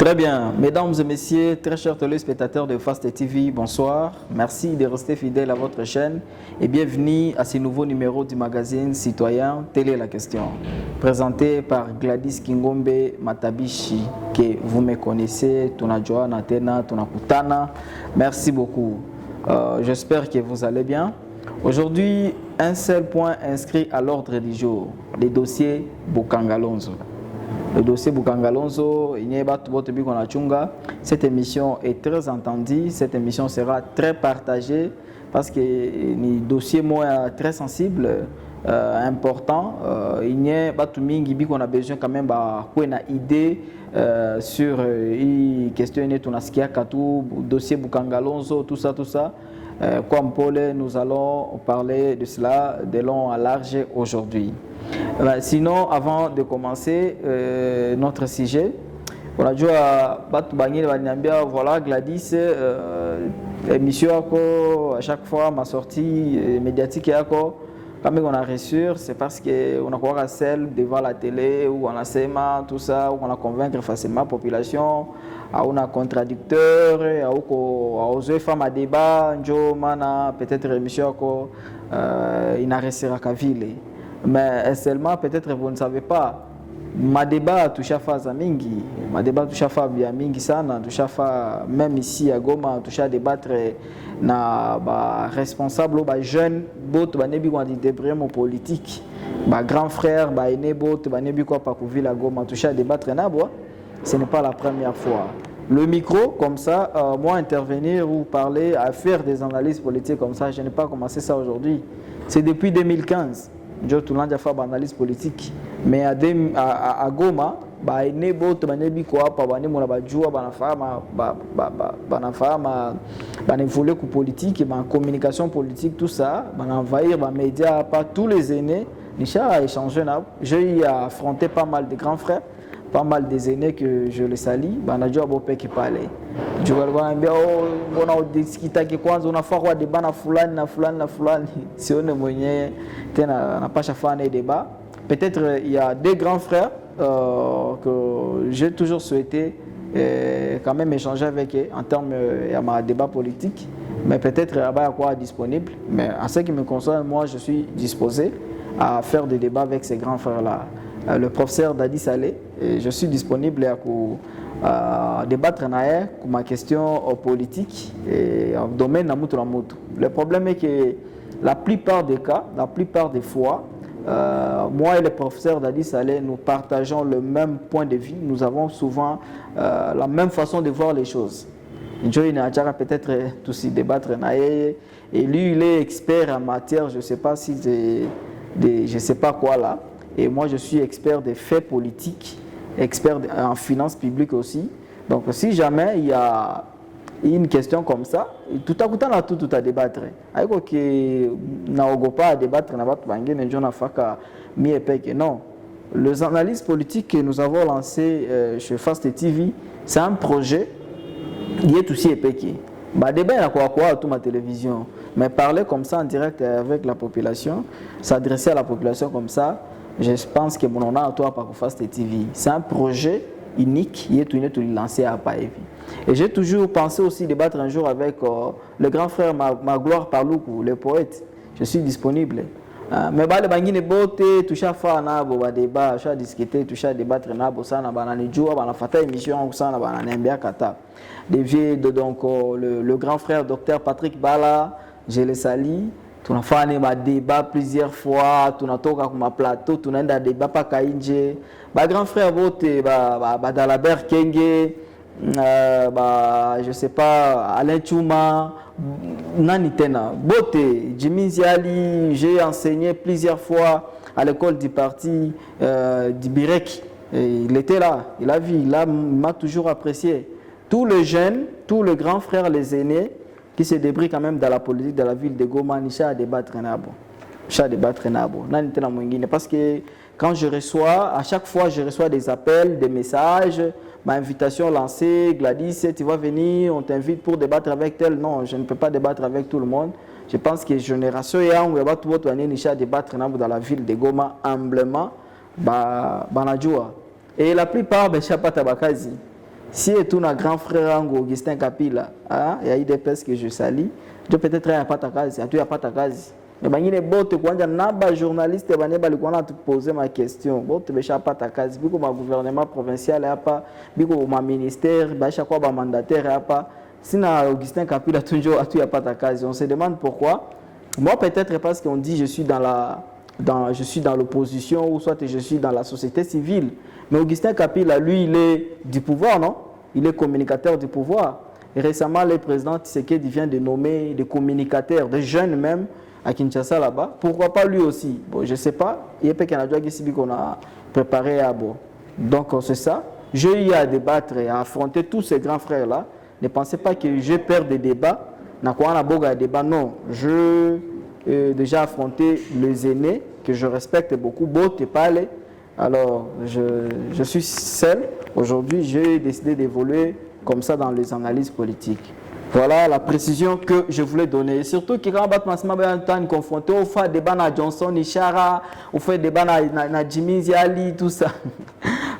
Très bien. Mesdames et messieurs, très chers téléspectateurs de Fast TV, bonsoir. Merci de rester fidèles à votre chaîne et bienvenue à ce nouveau numéro du magazine Citoyen Télé La Question. Présenté par Gladys Kingombe Matabishi, que vous me connaissez, Tunajua Natena, Tunakutana. Merci beaucoup. J'espère que vous allez bien. Aujourd'hui, un seul point inscrit à l'ordre du jour, le dossier Bukangalonzo. Le dossier Bukangalonzo, cette émission est très entendue, cette émission sera très partagée parce que le dossier est très sensible, important. Il y a qu'on a besoin quand même d'une idée sur la question de dossier Bukangalonzo, tout ça. Comme Paul, nous allons parler de cela de long à large aujourd'hui. Sinon, avant de commencer notre sujet, voilà Gladys, émission à chaque fois ma sortie médiatique quand on a reçu, c'est parce qu'on a quoi celle devant la télé où on a SEMA, tout ça, où on a convaincre facilement la population, on a contradicteur, on a femmes à débat, peut-être émission il n'a restera qu'à ville. Mais seulement peut-être vous ne savez pas, ma débat touche à phase mingi, ma débat touche à phase bien mingi sana, touche à phase même ici à Goma, touche à débattre na responsable ba jeune bot ba nebi ko débrouiller mon politique, ba grand frère ba aîné bot ba nebi ko pa ville à Goma, touche à débattre na bois, ce n'est pas la première fois. Le micro comme ça, moi intervenir ou parler, à faire des analyses politiques comme ça, je n'ai pas commencé ça aujourd'hui. C'est depuis 2015. Je tout le monde a fait une analyse politique, mais à Goma, il y a des gens qui ont politique, communication politique, tout ça, envahir les médias, pas tous les aînés. J'ai affronté pas mal de grands frères, pas mal des aînés que je les salue. Je qui parlait. Je vais dire, on a discuté que quand on a fait des débats na fulani, si on n'a pas fait des débats. Peut-être il y a des grands frères que j'ai toujours souhaité quand même échanger avec eux en termes de débat politique, mais peut-être il y a quoi disponible. Mais en ce qui me concerne, moi je suis disposé à faire des débats avec ces grands frères-là. Le professeur Dadi Saleh, je suis disponible à débattre sur ma question politique et en domaine de la moto. Le problème est que la plupart des cas, la plupart des fois, moi et le professeur Dadi Saleh, nous partageons le même point de vue. Nous avons souvent la même façon de voir les choses. Joey Nadjara peut-être tous débattre et lui il est expert en matière, je ne sais pas si je sais pas quoi là. Et moi je suis expert des faits politiques, expert en finances publiques aussi. Donc si jamais il y a une question comme ça, tout à coup on a tout à débattre. Aïko que na ogopa à débattre na batu bangé ne jona faka mi epeke non. Les analyses politiques que nous avons lancées chez Fast TV, c'est un projet qui est aussi épeke. Bah débat na quoi tout ma télévision, mais parler comme ça en direct avec la population, s'adresser à la population comme ça. Je pense que mon nom à toi par Fast TV. C'est un projet unique qui est lancé à Paevi. Et j'ai toujours pensé aussi débattre un jour avec le grand frère Magloire Parloukou, le poète. Je suis disponible. Mais les bangi ne bote, touche à faire un débat, touche à discuter, touche à débattre nabo ça na banane jour, bana fata émission ça na banane mbia kata. Donc le grand frère docteur Patrick Bala, je le salue. Tu as fait un débat plusieurs fois, tu as toqué sur ma plateau, tu as un débat pas kainje. Ba grand frère vote Dalabert Kenge, je sais pas Alain Chouma, nani tena. Bote Jimmy Ziali, j'ai enseigné plusieurs fois à l'école du parti du Birek. Il était là, il a vu, il m'a toujours apprécié. Tous les jeunes, tous les grands frères, les aînés qui se débrouillent quand même dans la politique de la ville de Goma, Nisha à débattre nabo. Parce que quand je reçois, à chaque fois je reçois des appels, des messages, ma invitation lancée, Gladys, tu vas venir, on t'invite pour débattre avec tel. Non, je ne peux pas débattre avec tout le monde. Je pense que génération Yang, on va tout Nisha débattre dans la ville de Goma, humblement, Banadjoua. Et la plupart, Chapa Tabakazi. si et tout un grand frère Augustin Kapila, il y a IDPS que je salue, je peut-être il n'y a pas ta case, il n'y a pas ta case. Mais il y a des journalistes qui ont posé ma question. Il n'y a pas ta case, il y a un gouvernement provincial, il y a un ministère, il y a un mandataire. Si Augustin Kapila toujours il n'y a pas ta case, on se demande pourquoi. Moi peut-être parce qu'on dit je suis dans l'opposition ou soit je suis dans la société civile. Mais Augustin Kapila, lui, il est du pouvoir, non? Il est communicateur du pouvoir. Et récemment, le président Tshisekedi vient de nommer des communicateurs, des jeunes même, à Kinshasa là-bas. Pourquoi pas lui aussi? Bon, je ne sais pas. Il y a quelqu'un qu'on a préparé à bon. Donc, c'est ça. J'ai eu à débattre et à affronter tous ces grands frères-là. Ne pensez pas que je perds des débats. Non, je déjà affronté les aînés que je respecte beaucoup. Bote et Palais. Alors, je suis seul. Aujourd'hui, j'ai décidé d'évoluer comme ça dans les analyses politiques. Voilà la précision que je voulais donner. Et surtout, quand on est confronté, on fait des débats à Johnson, Ishara, on fait des débats à Jimmy Ziali, tout ça.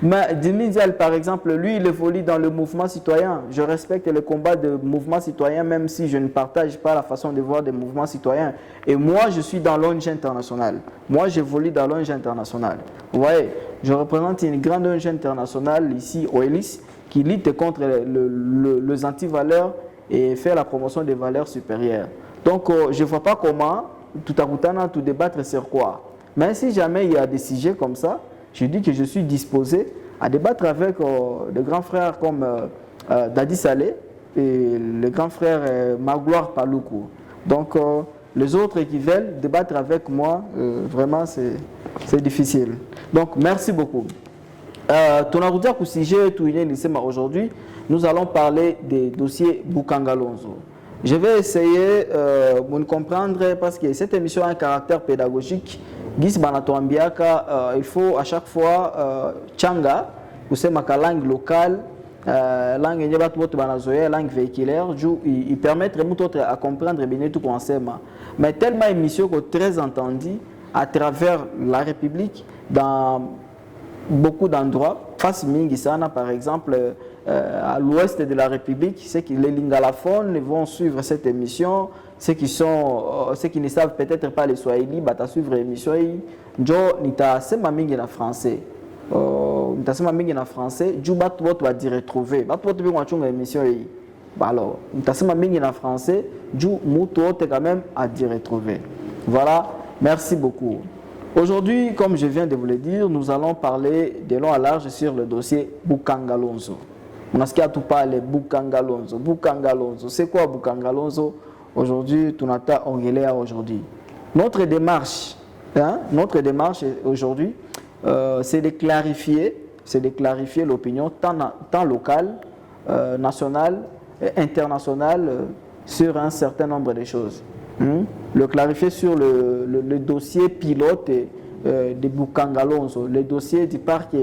Mais Jimmy Ziali, par exemple, lui, il évolue dans le mouvement citoyen. Je respecte le combat de mouvement citoyen, même si je ne partage pas la façon de voir des mouvements citoyens. Et moi, je suis dans l'ONG internationale. Moi, j'évolue dans l'ONG internationale. Vous voyez, je représente une grande ONG internationale ici, OELIS, qui lutte contre les antivaleurs et faire la promotion des valeurs supérieures. Donc, je ne vois pas comment tout à tout débattre sur quoi. Mais si jamais il y a des sujets comme ça, je dis que je suis disposé à débattre avec des grands frères comme Dadi Saleh et le grand frère Magloire Paloukou. Donc, les autres qui veulent débattre avec moi, vraiment, c'est difficile. Donc, merci beaucoup. Aujourd'hui, nous allons parler des dossiers Bukangalonzo. Je vais essayer de comprendre parce que cette émission a un caractère pédagogique. Il faut à chaque fois Tchanga, ou c'est ma langue locale, langue véhiculaire, il permet à comprendre bien tout enseignement. Mais tellement émission très entendue à travers la République dans beaucoup d'endroits. Face Mingisana, par exemple, à l'ouest de la République, c'est que les lingalophones vont suivre cette émission. Ceux qui ne savent peut-être pas les Swahili, bah suivre l'émission. Jo nita sema mingi na français. Nita sema mingi na français. Jo bat va dire retrouver. Bat votre bien chunga émission yi. Alors nita sema mingi na français. Jo muto te quand même à dire retrouver. Voilà. Merci beaucoup. Aujourd'hui, comme je viens de vous le dire, nous allons parler de long à large sur le dossier Bukangalonzo. On a ce qu'il y a tout parlé Bukangalonzo. Bukangalonzo. C'est quoi Bukangalonzo? Aujourd'hui, Tunata Ongelea aujourd'hui. Notre démarche aujourd'hui, c'est de clarifier l'opinion tant locale, nationale et internationale sur un certain nombre de choses. Le clarifier sur le dossier pilote de Bukangalonzo, le dossier du parc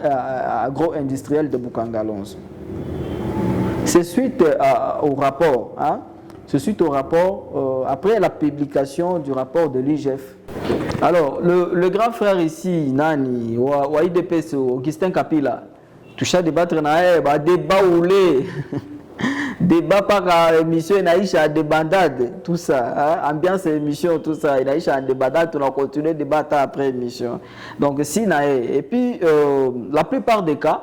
agro-industriel de Bukangalonzo. C'est suite au rapport, après la publication du rapport de l'IGF. Alors, le grand frère ici, Nani, ou IDPS, Augustin Kapila, touche à débattre, débat oulé, débat par émission, Naïcha, débandade, tout ça, ambiance émission, tout ça, Naïcha, débandade, on a continué de débattre après émission. Donc, si, et puis, la plupart des cas,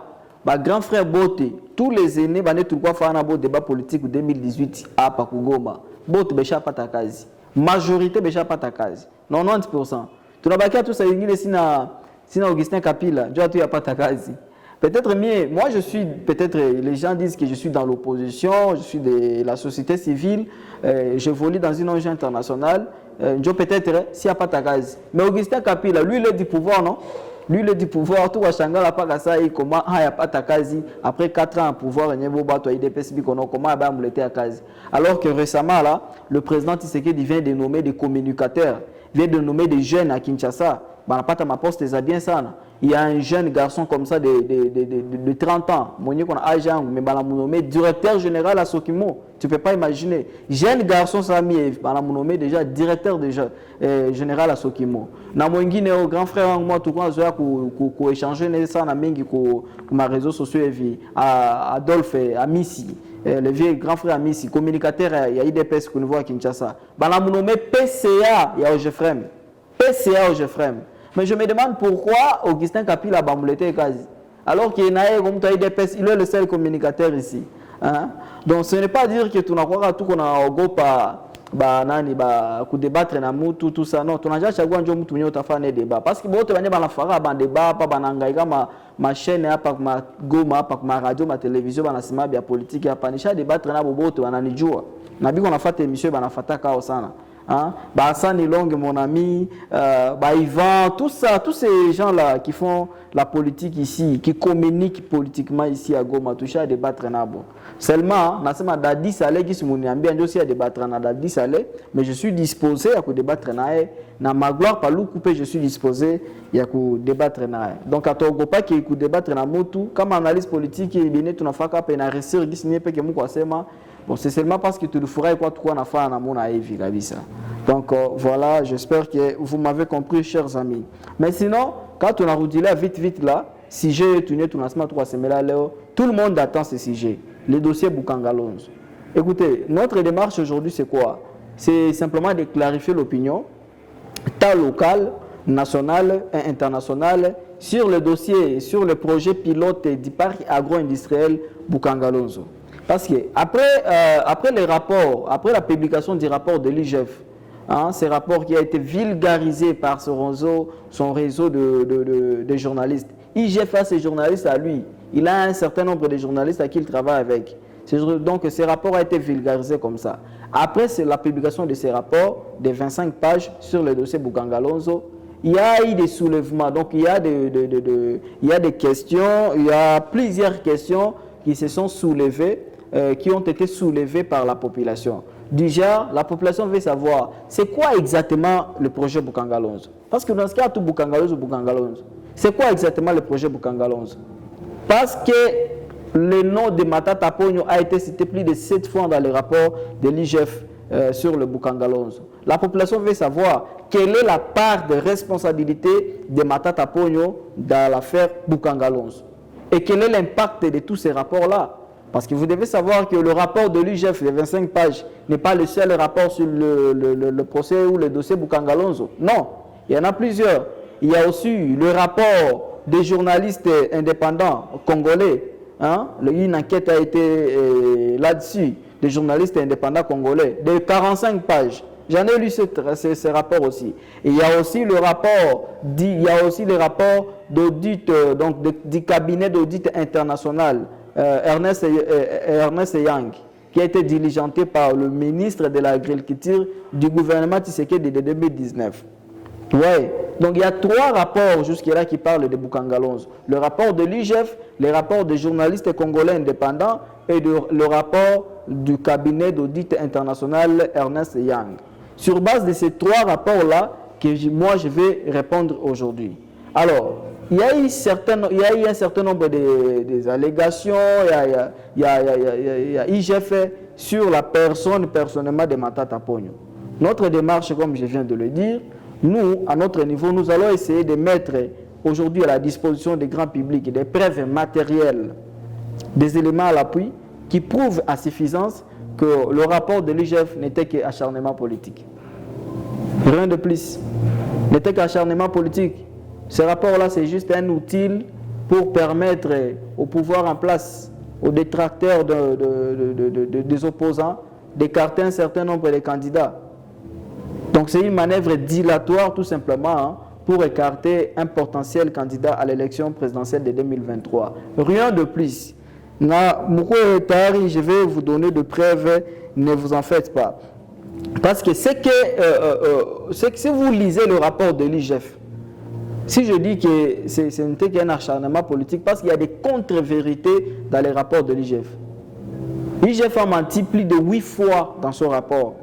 grand frère Boté, tous les aînés, tout quoi faire un débat politique 2018 à Pakugoma. Boté, bécha pas ta case. Majorité, bécha pas ta case. 90%. Tu n'as pas qu'à tout ça, sinon Augustin Kapila, tu n'as pas ta case. Peut-être mieux, moi je suis, peut-être les gens disent que je suis dans l'opposition, je suis de la société civile, j'évolue dans une ONG internationale, peut-être s'il n'y a pas ta case. Mais Augustin Kapila, lui, il est du pouvoir, non? Lui, il est du pouvoir, tout va changer la part et comment il n'y a pas ta case. Après 4 ans à pouvoir, il y a comment il y a case. Alors que récemment, là, le président Tshisekedi vient de nommer des communicateurs, vient de nommer des jeunes à Kinshasa. Pas ta poste, c'est bien ça. il y a un jeune garçon comme ça de 30 ans, qu'on a âge, mais nommé directeur général à Sokimo. Tu ne peux pas imaginer. Jeune garçon, ça m'a nommé déjà directeur général à Sokimo. Na mwingine au grand frère moi tout quand zoya ko échanger ça na mingi ko ma réseaux sociaux et Adolphe Amisi le vieux grand frère Amisi communicateur il y a IDPS qu'on voit à Kinshasa. Bana nommé PCA il y a Ogefrem. PCA Ogefrem. Mais je me demande pourquoi Augustin Kapila Bamboulete quasi alors qu'il y a comme IDPS il est le seul communicateur ici. Hein? Donc ce n'est pas dire que tu n'as pas tout qu'on a au go pas débattre na mutu tout ça non tunaja chagua njo mtu mwenye utafanya débat parce que bote banye banafara ba débat pa banangaika ma chaîne hapa ma goma hapa ma radio ma télévision banasema bia politique hapa nisha débattre na bobote bananijua na biko nafuata émission banafata kao sana hein ba Sani Longue mon ami ba Ivan tout ça tous ces gens là qui font la politique ici qui communiquent politiquement ici à Goma toucha débattre na bo. Seulement, nasema Dadi Saleh qui se mouniambia ndio si à débattre na Dadi Saleh, mais je suis disposé à débattre na ma gloire pas lou coupé je suis disposé à débattre na. Donc à togo pas qui débattre na motu comme analyse politique et bien tunafaka pe na réussir qui signer pe que mko sema bon c'est seulement parce que tu le feras quoi na fa na mona evi kabisa. Donc voilà, j'espère que vous m'avez compris chers amis. Mais sinon, quand on a roulé vite là, si j'ai tenu tout nasma 3 semaines là, tout le monde attend ce sujet. Le dossier Bukangalonzo. Écoutez, notre démarche aujourd'hui, c'est quoi? C'est simplement de clarifier l'opinion, tant locale, nationale et internationale, sur le dossier, sur le projet pilote du parc agro-industriel Bukangalonzo. Parce que après les rapports, après la publication du rapport de l'IGF, hein, ce rapport qui a été vulgarisé par son réseau de journalistes, IGF a ses journalistes à lui. Il a un certain nombre de journalistes à qui il travaille avec. Donc, ce rapport a été vulgarisé comme ça. Après la publication de ces rapports, de 25 pages sur le dossier Bukangalonzo, il y a eu des soulèvements. Donc, il y a des questions, il y a plusieurs questions qui se sont soulevées, qui ont été soulevées par la population. Déjà, la population veut savoir, c'est quoi exactement le projet Bukangalonzo? Parce que dans ce cas, tout Bukangalonzo, c'est quoi exactement le projet Bukangalonzo? Parce que le nom de Matata Ponyo a été cité plus de 7 fois dans le rapport de l'IGF sur le Bukangalonzo. La population veut savoir quelle est la part de responsabilité de Matata Ponyo dans l'affaire Bukangalonzo. Et quel est l'impact de tous ces rapports-là. Parce que vous devez savoir que le rapport de l'IGF de 25 pages n'est pas le seul rapport sur le procès ou le dossier Bukangalonzo. Non, il y en a plusieurs. Il y a aussi le rapport des journalistes indépendants congolais. Hein? Une enquête a été là-dessus, des journalistes indépendants congolais, de 45 pages. J'en ai lu ce rapport aussi. Et il y a aussi le rapport, d'audit du cabinet d'audit international, Ernest Young, qui a été diligenté par le ministre de l'Agriculture du gouvernement Tshisekedi de 2019. Ouais. Donc il y a 3 rapports jusque-là qui parlent de Bukangalonzo. Le rapport de l'IGF, le rapport des journalistes congolais indépendants et le rapport du cabinet d'audit international Ernest Young. Sur base de ces 3 rapports-là, moi je vais répondre aujourd'hui. Alors, il y a eu un certain nombre des allégations, il y a IGF sur la personnellement de Matata Ponyo. Notre démarche, comme je viens de le dire, nous, à notre niveau, nous allons essayer de mettre aujourd'hui à la disposition des grands publics des preuves matérielles, des éléments à l'appui qui prouvent à suffisance que le rapport de l'IGF n'était qu'acharnement politique. Rien de plus. N'était qu'acharnement politique. Ce rapport-là, c'est juste un outil pour permettre au pouvoir en place, aux détracteurs des opposants, d'écarter un certain nombre de candidats. Donc c'est une manœuvre dilatoire tout simplement pour écarter un potentiel candidat à l'élection présidentielle de 2023. Rien de plus. Je vais vous donner de preuves, ne vous en faites pas. Parce que c'est que si vous lisez le rapport de l'IGF, si je dis que ce n'était qu'un acharnement politique, parce qu'il y a des contre-vérités dans les rapports de l'IGF. L'IGF a menti plus de 8 fois dans son rapport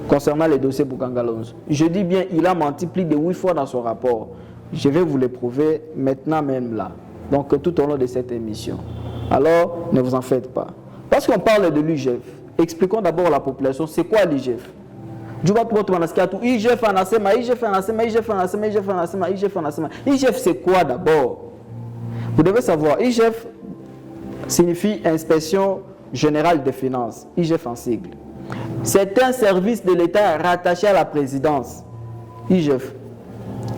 concernant les dossiers Bukangalonzo. Je dis bien, il a menti plus de 8 fois dans son rapport. Je vais vous le prouver maintenant même là. Donc tout au long de cette émission. Alors, ne vous en faites pas. Parce qu'on parle de l'IGF, expliquons d'abord à la population, c'est quoi l'IGF? IGF, c'est quoi d'abord? Vous devez savoir, IGF signifie Inspection Générale des Finances, IGF en sigle. C'est un service de l'État rattaché à la présidence. IGF.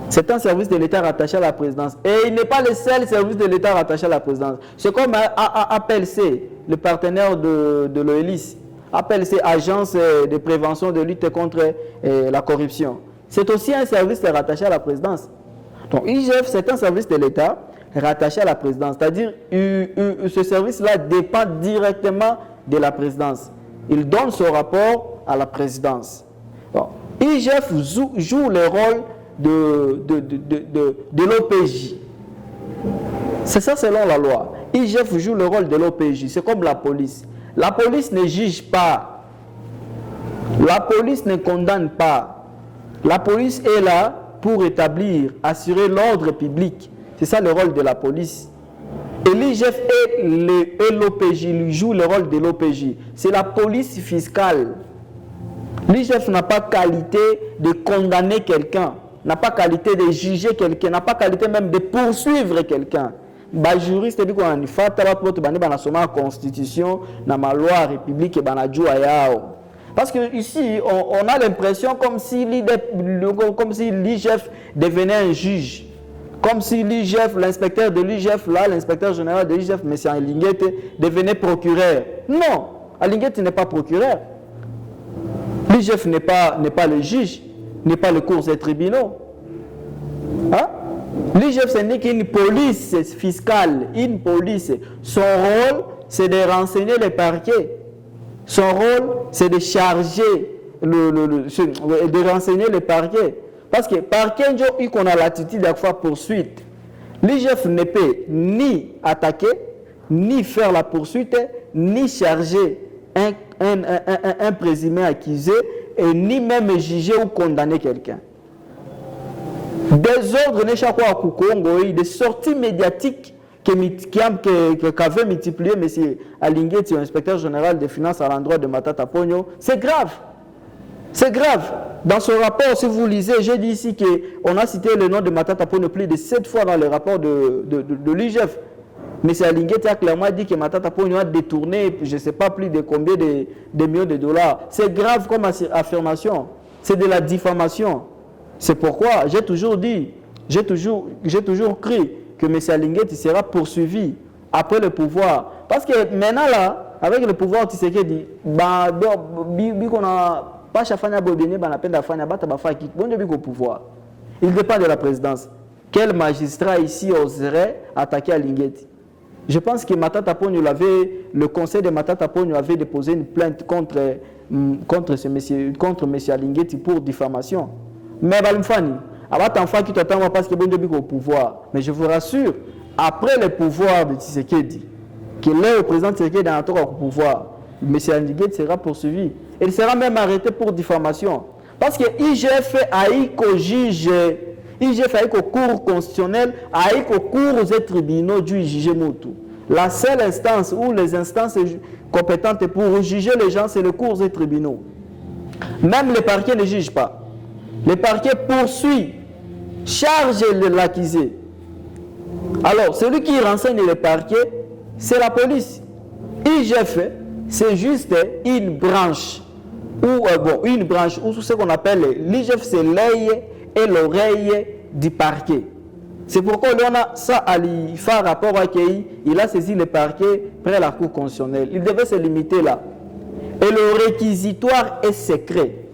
C'est un service de l'État rattaché à la présidence. Et il n'est pas le seul service de l'État rattaché à la présidence. C'est comme APLC, le partenaire de l'OELIS. APLC, Agence de prévention de lutte contre la corruption. C'est aussi un service rattaché à la présidence. Donc IGF, c'est un service de l'État rattaché à la présidence. C'est-à-dire ce service-là dépend directement de la présidence. Il donne son rapport à la présidence. Bon. IGF joue le rôle de l'OPJ. C'est ça selon la loi. IGF joue le rôle de l'OPJ. C'est comme la police. La police ne juge pas. La police ne condamne pas. La police est là pour établir, assurer l'ordre public. C'est ça le rôle de la police. Et l'IGF et l'OPJ joue le rôle de l'OPJ. C'est la police fiscale. L'IGF n'a pas qualité de condamner quelqu'un, n'a pas qualité de juger quelqu'un, n'a pas qualité même de poursuivre quelqu'un. Les juristes disent qu'on a la constitution, la loi république et parce que ici on a l'impression comme si l'IGF devenait un juge. Comme si l'IGF, l'inspecteur de l'IGF, là, l'inspecteur général de l'IGF, M. Alinguette, devenait procureur. Non, Alinguette n'est pas procureur. L'IGF n'est pas le juge, n'est pas le cours des tribunaux. Hein? L'IGF, ce n'est qu'une police fiscale, une police. Son rôle, c'est de renseigner les parquets. Son rôle, c'est de charger, de renseigner les parquets. Parce que par quel jour qu'on a l'attitude de faire poursuite, l'IGF ne peut ni attaquer, ni faire la poursuite, ni charger un présumé accusé, et ni même juger ou condamner quelqu'un. Des ordres des sorties médiatiques qu'avait multiplié M. Alinguette, inspecteur général des finances à l'endroit de Matata Pogno, c'est grave. C'est grave. Dans ce rapport, si vous lisez, j'ai dit ici qu'on a cité le nom de Matata Pogno plus de 7 fois dans le rapport de l'IGF. M. Alinguette a clairement dit que Matata Pogno a détourné, je ne sais pas plus de combien de millions de dollars. C'est grave comme affirmation. C'est de la diffamation. C'est pourquoi j'ai toujours dit, j'ai toujours cru que M. Alinguette sera poursuivi après le pouvoir. Parce que maintenant là, avec le pouvoir, tu sais qu'il dit, il dépend de la présidence. Quel magistrat ici oserait attaquer Alinguette? Je pense que le conseil de Matata Pogno avait déposé une plainte contre M. Alinguette pour diffamation. Mais parce que au pouvoir. Mais je vous rassure, après le pouvoir de Tshisekedi, que le président Tshisekedi est au pouvoir, M. Alinguette sera poursuivi. Il sera même arrêté pour diffamation. Parce que IGF a eu qu'au juge, IGF a eu qu'au cours constitutionnel, a eu qu'au cours des tribunaux du juge Moutou. La seule instance ou les instances compétentes pour juger les gens, c'est le cours des tribunaux. Même le parquet ne juge pas. Le parquet poursuit, charge l'accusé. Alors, celui qui renseigne le parquet, c'est la police. IGF, c'est juste une branche. Ou ce qu'on appelle l'IGF, c'est l'œil et l'oreille du parquet. C'est pourquoi on a ça à lui faire rapport à qui il a saisi le parquet près la cour constitutionnelle. Il devait se limiter là. Et le réquisitoire est secret.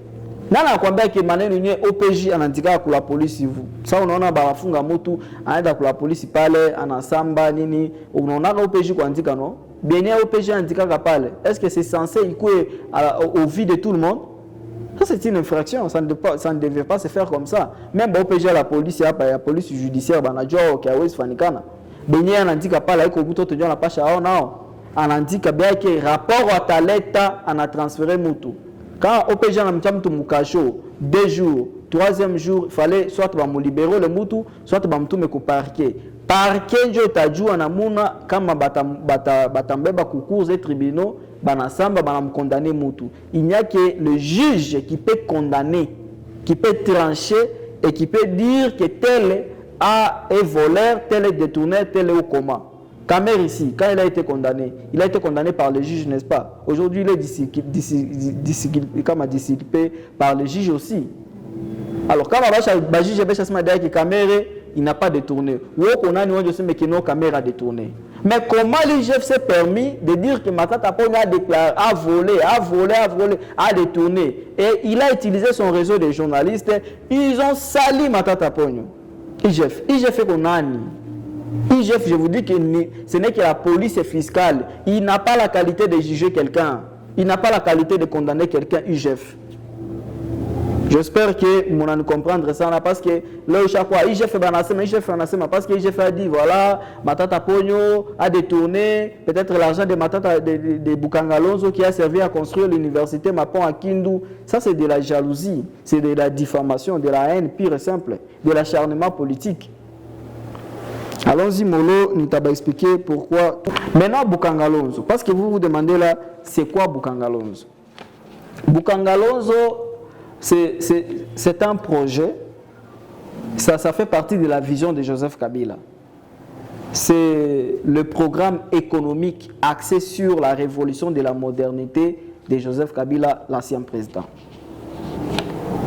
Nana kwambia ke maneno yenyewe OPJ anaandika kwa polisi hivi. Sasa unaona bawafunga mtu anaenda kwa polisi pale anasamba nini unaona OPJ kuandika no? Bien OPJ anaandika pale. Est-ce que c'est censé ikue au vu de tout le monde? Ça c'est une infraction, ça ne devait pas se faire comme ça. Même OPJ la police hapa ya police judiciaire banajua kwa hawezi fanikana. Bien anaandika pale iko mtu tujua na pasha hao nao. Anaandika bien que rapport à taleta ana transféré mtu. Quand OPJ a mis mtu mukacho 2 jours, troisième jour, il fallait soit me libérer le moutou, soit me parquer. Parquet, je t'adjoue en amuna, comme batambeba cours et tribunaux, banasamba, banam condamner moutou. Il n'y a que le juge qui peut condamner, qui peut trancher et qui peut dire que tel est voleur, tel est détourneur, tel est au coma. Kamer ici, quand il a été condamné par le juge, n'est-ce pas? Aujourd'hui, il est discipliné par le juge aussi. Alors, quand le juge a dit que Kamer, il n'a pas détourné. Ou qu'on a dit que Kamer a détourné. Mais comment l'IGF s'est permis de dire que Matata Ponyo a déclaré, a volé, a détourné? Et il a utilisé son réseau de journalistes. Ils ont sali Matata Ponyo. IGF est qu'on a ni. IGF, je vous dis que ce n'est que la police fiscale. Il n'a pas la qualité de juger quelqu'un. Il n'a pas la qualité de condamner quelqu'un, IGF. J'espère que vous allez comprendre ça parce que là, chaque fois, IGF fait parce que IGF a dit voilà, Matata Ponyo a détourné peut-être l'argent de Matata de Bukangalonzo qui a servi à construire l'université Mapon à Kindu. Ça, c'est de la jalousie, c'est de la diffamation, de la haine pure et simple, de l'acharnement politique. Allons-y, Molo, nous t'avons expliqué pourquoi. Maintenant, Bukangalonzo, parce que vous vous demandez là, c'est quoi Bukangalonzo? Bukangalonzo, c'est un projet, ça fait partie de la vision de Joseph Kabila. C'est le programme économique axé sur la révolution de la modernité de Joseph Kabila, l'ancien président.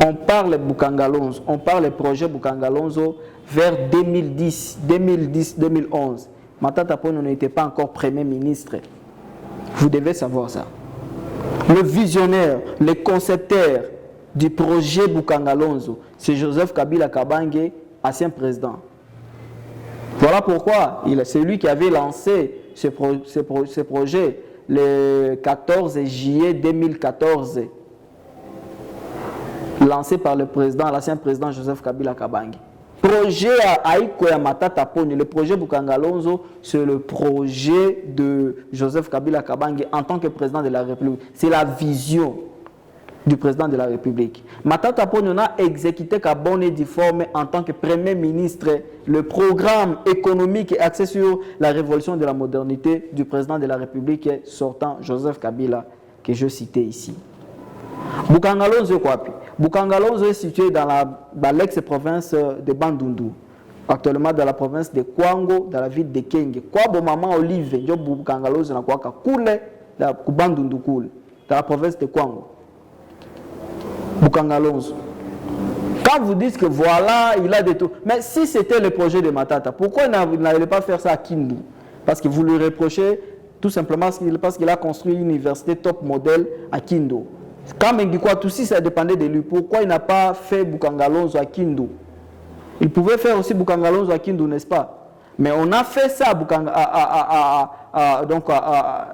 On parle Bukangalonzo, on parle du projet Bukangalonzo vers 2010-2011. Matata Ponyo n'était pas encore Premier ministre. Vous devez savoir ça. Le visionnaire, le concepteur du projet Bukangalonzo, c'est Joseph Kabila Kabange, ancien président. Voilà pourquoi c'est lui qui avait lancé ce projet le 14 juillet 2014, lancé par le président, l'ancien président Joseph Kabila Kabange. Projet Aïkoya Matata Ponyo, le projet Bukangalonzo, c'est le projet de Joseph Kabila Kabange en tant que président de la République. C'est la vision du président de la République. Matata Ponyo a exécuté Kabone difforme en tant que Premier ministre le programme économique axé sur la révolution de la modernité du président de la République sortant Joseph Kabila, que je citais ici. Bukangalonzo quoi? Bukangalonzo est situé dans l'ex-province de Bandundu, actuellement dans la province de Kwango, dans la ville de Kenge. Quoi bon maman Olive, jo Bukangalonzo na quoi kule da Bandundu kule, dans la province de Kwango. Bukangalonzo. Quand vous dites que voilà, il a des tout. Mais si c'était le projet de Matata, pourquoi il n'allait pas faire ça à Kindu? Parce que vous lui reprochez tout simplement parce qu'il a construit une université top modèle à Kindu. Quand Mengikwa, tout ça dépendait de lui. Pourquoi il n'a pas fait Bukangalonzo à Kindu? Il pouvait faire aussi Bukangalonzo à Kindu, n'est-ce pas? Mais on a fait ça dans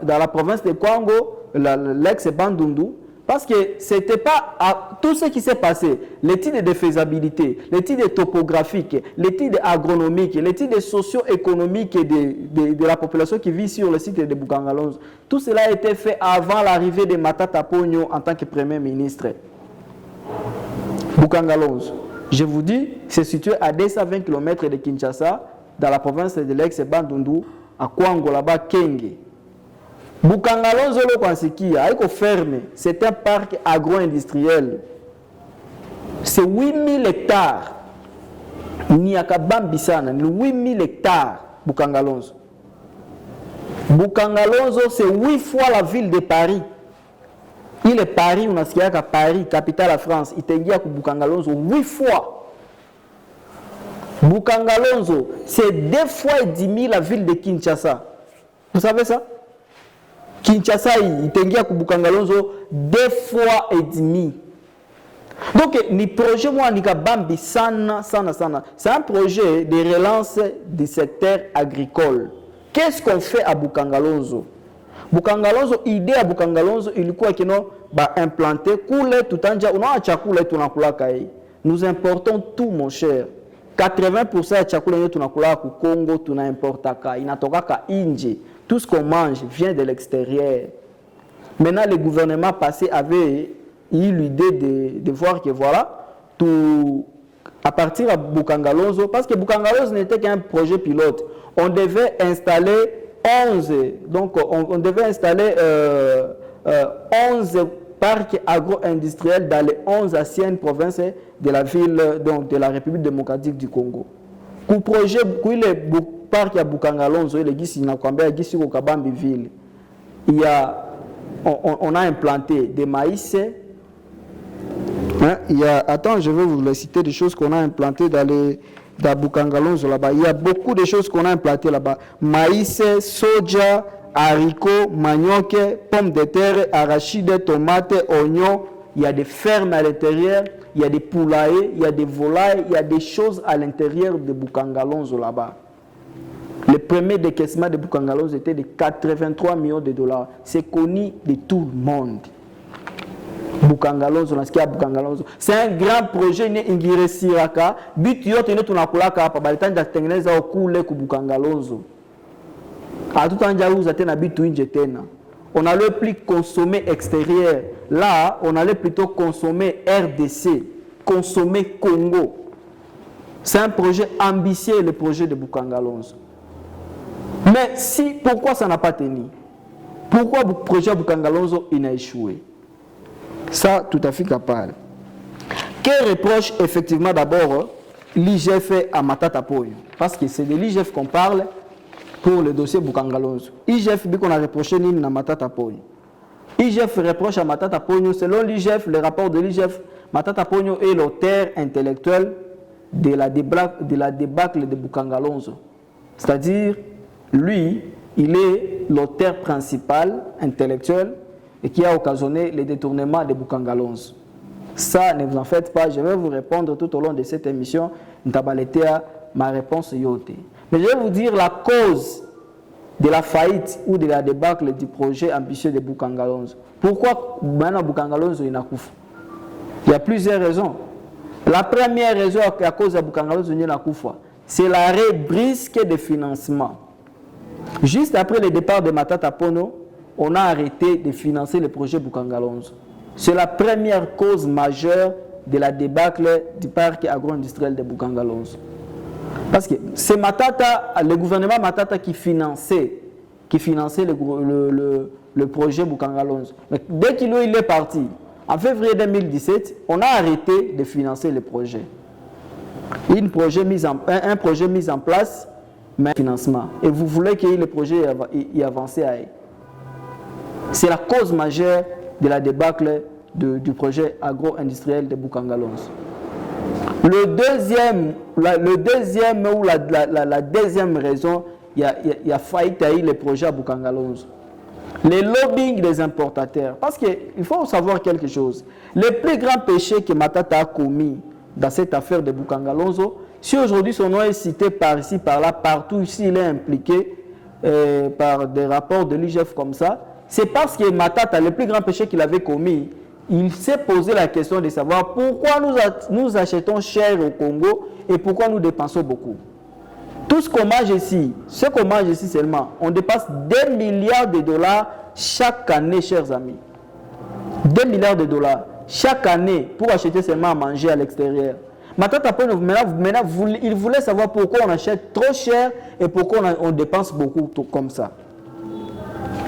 la province de Kwango, l'ex-Bandundu, parce que ce n'était pas tout ce qui s'est passé, l'étude de faisabilité, l'étude topographique, l'étude agronomique, l'étude socio-économique de la population qui vit sur le site de Bukangalonzo. Tout cela a été fait avant l'arrivée de Matata Ponyo en tant que Premier ministre. Bukangalonzo, je vous dis, c'est situé à 220 km de Kinshasa, dans la province de l'ex-Bandundu, à Kwango, là-bas, Kenge. Bukangalonzo lo Kwansikia, c'est un parc agro-industriel. C'est 8000 hectares. Niakabambisana, 8000 hectares, Bukangalonzo. Bukangalonzo, c'est 8 fois la ville de Paris. Il est Paris, on a ce qu'il y a à Paris, capitale de la France. Il y a Bukangalonzo 8 fois. Bukangalonzo, c'est 2 fois et 10 000 la ville de Kinshasa. Vous savez ça? Kinshasa, il y a Bukangalonzo 2 fois et demi. Donc, le projet, c'est un projet de relance du secteur agricole. Qu'est-ce qu'on fait à Bukangalonzo? Bukangalonzo, idée à Bukangalonzo, il croit que nous implanter, nous importons tout, mon cher. 80% de chakula yetu tunakula ku Congo tunaimporta ka inatoka ka nje. Tout ce qu'on mange vient de l'extérieur. Maintenant, le gouvernement passé avait eu l'idée de voir que voilà, à partir de Bukangalonzo, parce que Bukangalonzo n'était qu'un projet pilote. On devait installer 11, donc on devait installer 11 parcs agro-industriels dans les 11 anciennes provinces de la ville, donc de la République démocratique du Congo. Pour le projet, pour le parc à Bukangalonzo, on a implanté des maïs. Attends, je vais vous citer des choses qu'on a implantées dans Bukangalonzo là-bas. Il y a beaucoup de choses qu'on a implantées là-bas. Maïs, soja, haricots, manioc, pommes de terre, arachides, tomates, oignons. Il y a des fermes à l'intérieur, il y a des poulaillers, il y a des volailles, il y a des choses à l'intérieur de Bukangalonzo là-bas. Le premier décaissement de Bukangalonzo était de 83 millions de dollars. C'est connu de tout le monde. Bukangalonzo, c'est un grand projet ingire siraka but yote ne tunakulaka hapa balitanja kutengeneza okule ku Bukangalonzo atutanja uza tena bitu nje tena. On allait plus consommer extérieur, là on allait plutôt consommer RDC, consommer Congo. C'est un projet ambitieux, le projet de Bukangalonzo. Mais pourquoi ça n'a pas tenu? Pourquoi le projet Bukangalonzo il a échoué? Ça, tout à fait capable. Quel reproche effectivement d'abord l'IGF à Matata Ponyo? Parce que c'est de l'IGF qu'on parle pour le dossier Bukangalonzo. IGF dit qu'on a reproché à Matata Ponyo. IGF reproche à Matata Ponyo, selon l'IGF, le rapport de l'IGF, Matata Ponyo est l'auteur intellectuel de la débâcle de Bukangalonzo. C'est-à-dire, lui, il est l'auteur principal intellectuel et qui a occasionné le détournement de Bukangalonzo. Ça, ne vous en faites pas, je vais vous répondre tout au long de cette émission. Ma réponse yote. Mais je vais vous dire la cause de la faillite ou de la débâcle du projet ambitieux de Bukangalonzo. Pourquoi maintenant Bukangalonzo il a coupé? Il y a plusieurs raisons. La première raison à cause de Bukangalonzo il a coupé, c'est l'arrêt brusque de financement. Juste après le départ de Matata Ponyo, on a arrêté de financer le projet Bukangalonzo. C'est la première cause majeure de la débâcle du parc agro-industriel de Bukangalonzo. Parce que c'est le gouvernement Matata qui finançait le projet Bukangalonzo. Mais dès qu'il est parti, en février 2017, on a arrêté de financer le projet. Un projet mis en place, mais financement. Et vous voulez que le projet y avance à elle. C'est la cause majeure de la débâcle du projet agro-industriel de Bukangalonzo. La deuxième raison, il y a faillite à le projet à Bukangalonzo. Le lobbying des importateurs. Parce qu'il faut savoir quelque chose. Le plus grand péché que Matata a commis dans cette affaire de Bukangalonzo, si aujourd'hui son nom est cité par ici, par là, partout ici, il est impliqué par des rapports de l'IGF comme ça, c'est parce que Matata, le plus grand péché qu'il avait commis, il s'est posé la question de savoir pourquoi nous achetons cher au Congo et pourquoi nous dépensons beaucoup. Tout ce qu'on mange ici seulement, on dépasse 2 milliards de dollars chaque année, chers amis. 2 milliards de dollars chaque année pour acheter seulement à manger à l'extérieur. Matata Ponyo, maintenant, il voulait savoir pourquoi on achète trop cher et pourquoi on dépense beaucoup comme ça.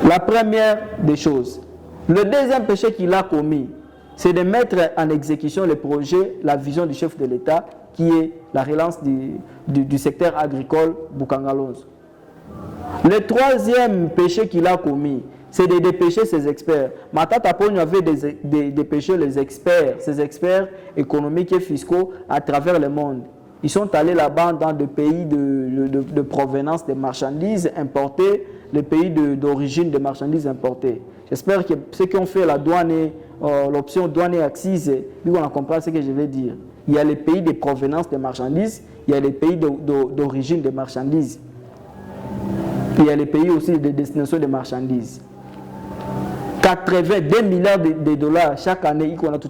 La première des choses. Le deuxième péché qu'il a commis, c'est de mettre en exécution le projet, la vision du chef de l'État, qui est la relance du secteur agricole Bukangalonzo. Le troisième péché qu'il a commis, c'est de dépêcher ses experts. Matata Ponyo avait dépêché ses experts économiques et fiscaux à travers le monde. Ils sont allés là-bas dans des pays de provenance des marchandises importées, les pays d'origine des marchandises importées. J'espère que ceux qui ont fait la douane, l'option douane et accise, on a compris ce que je vais dire. Il y a les pays de provenance des marchandises, il y a les pays d'origine des marchandises. Il y a les pays aussi de destination des marchandises. 82 milliards de dollars chaque année, on a tout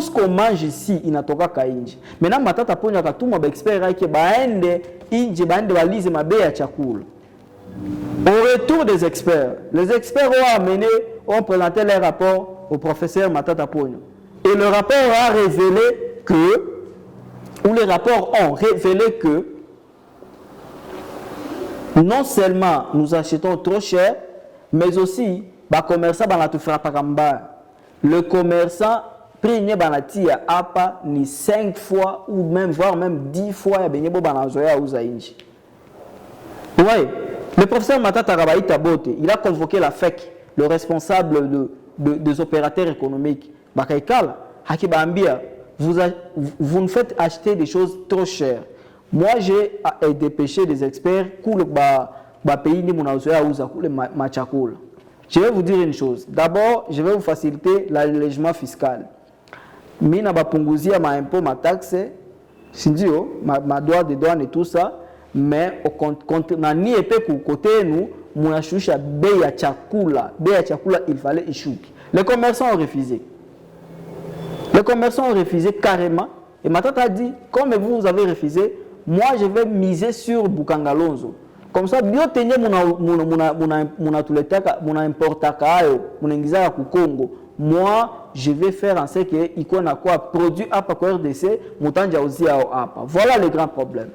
ce qu'on mange ici, il n'a pas qu'à Inji. Maintenant, Matata Ponyo a tout mon expert qui Au retour des experts, les experts ont présenté leur rapport au professeur Matata Ponyo. Et le rapport a révélé que, ou les rapports ont révélé que, non seulement nous achetons trop cher, mais aussi, les commerçants le commerçant, prix banatia apa ni 5 fois ou même voire même 10 fois oui, le professeur Matata Rabaïta Bote, il a convoqué la FEC, le responsable des opérateurs économiques. Bakaïkal, Hakibambia, vous nous faites acheter des choses trop chères. Moi, j'ai dépêché des experts pour le pays de Mounaouzoya ou Zakoule Machakoul. Je vais vous dire une chose. D'abord, je vais vous faciliter l'allègement fiscal. Mina Bapunguzia ma impôt, ma taxe, ma droit de douane et tout ça. Mais au côté nous, il fallait échouer. Les commerçants ont refusé. Les commerçants ont refusé carrément. Et Matata a dit, comme vous avez refusé, moi je vais miser sur Bukangalonzo. Comme ça, bien tenir mon importaka, mon Congo. Moi, je vais faire en sorte qu'il y a quoi produit à RDC, voilà le grand problème.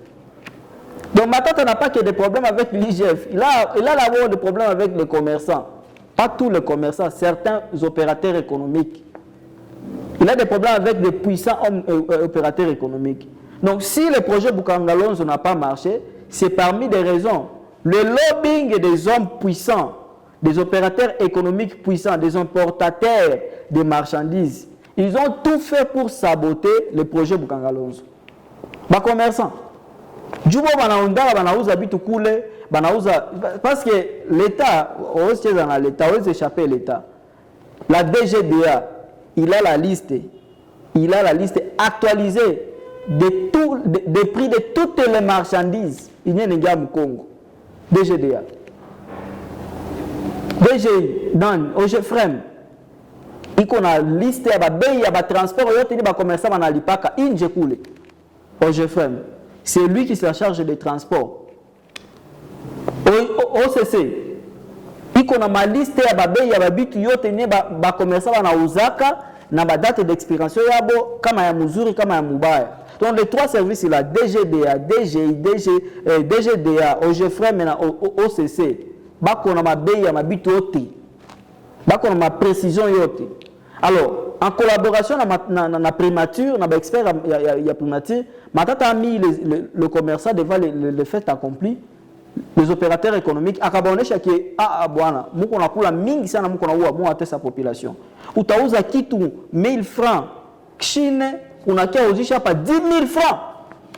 Donc Matata n'a pas que des problèmes avec l'IGF. Il a d'abord des problèmes avec les commerçants. Pas tous les commerçants, certains opérateurs économiques. Il a des problèmes avec des puissants opérateurs économiques. Donc si le projet Bukangalonzo n'a pas marché, c'est parmi des raisons. Le lobbying des hommes puissants, des opérateurs économiques puissants, des importateurs de marchandises, ils ont tout fait pour saboter le projet Bukangalonzo. Les commerçants. Parce que l'État, l'État, la DGDA, il a la liste actualisée des prix de toutes les marchandises. Il n'y a pas de Congo. DGDA. DGI, dans OGFREM, il y a une liste, il y a un transport, il y a un commerçant, il y a un OGFREM. C'est lui qui se charge des transports. OCC, il y a ma liste, il y a un commerçant qui Uzaka, na date d'expiration, comme à Muzuri, comme à Mubaya. Donc les trois services, là, DGDA, DGI, DGDA, OGFREM et OCC, il y a ma précision. Alors, en collaboration avec la primature, avec l'expert, il y a primature, Matata a mis le commerçant devant le fait accompli, les opérateurs économiques, à Kabone chaque Abouana, nous avons la mingi sana nous avons sa population. Ou taouza kitu 1000 francs, Chine, on a qu'à aussi pas 10 000 francs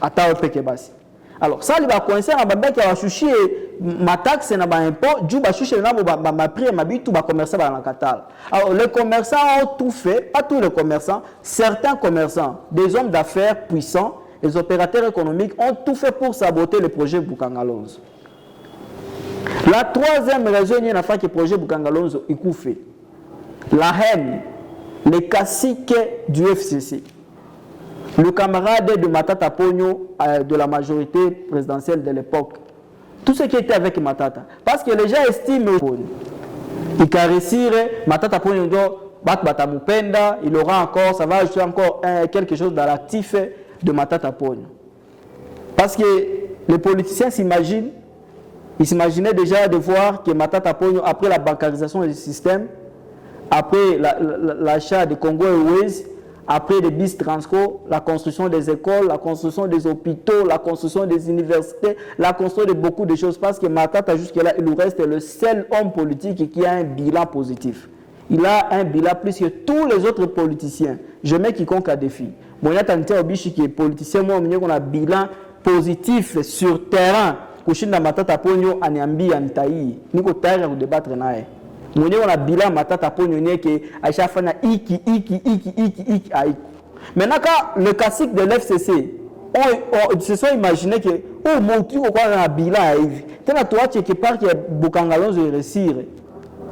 à Taopeke basi. Alors ça, il va coincer à Babek qui va chercher ma taxe et ma impôt, du va chercher ma prix et ma bite, tout va commercer dans la Qatar. Alors les commerçants ont tout fait, pas tous les commerçants, certains commerçants, des hommes d'affaires puissants, les opérateurs économiques ont tout fait pour saboter le projet Bukangalonzo. La troisième raison, il y a que le projet Bukangalonzo est coupé. La haine, les caciques du FCC. Le camarade de Matata Pogno de la majorité présidentielle de l'époque. Tout ce qui était avec Matata. Parce que les gens estiment il caressire Matata Pogno il aura encore, ça va ajouter encore quelque chose dans l'actif de Matata Pogno. Parce que les politiciens s'imaginent, ils s'imaginaient déjà de voir que Matata Pogno, après la bancarisation du système, après l'achat de Congo Airways, après les bis Transco, la construction des écoles, la construction des hôpitaux, la construction des universités, la construction de beaucoup de choses. Parce que Matata, jusque-là, il nous reste le seul homme politique qui a un bilan positif. Il a un bilan plus que tous les autres politiciens. Je mets quiconque à défi. Bon, il y a un bichi qui est politicien, moi, on a un bilan positif sur terrain. Kushinda Matata Pogno, Anyambi, Antaï. Nous avons débattre nae. On a bilan Matata Pogno que à chaque fois iki. Maintenant quand le classique de l'FCC on se sont imaginé que oh mon truc quoi un bilan arrive. Tena toi tu quelque part que Bukangalonzo réussir.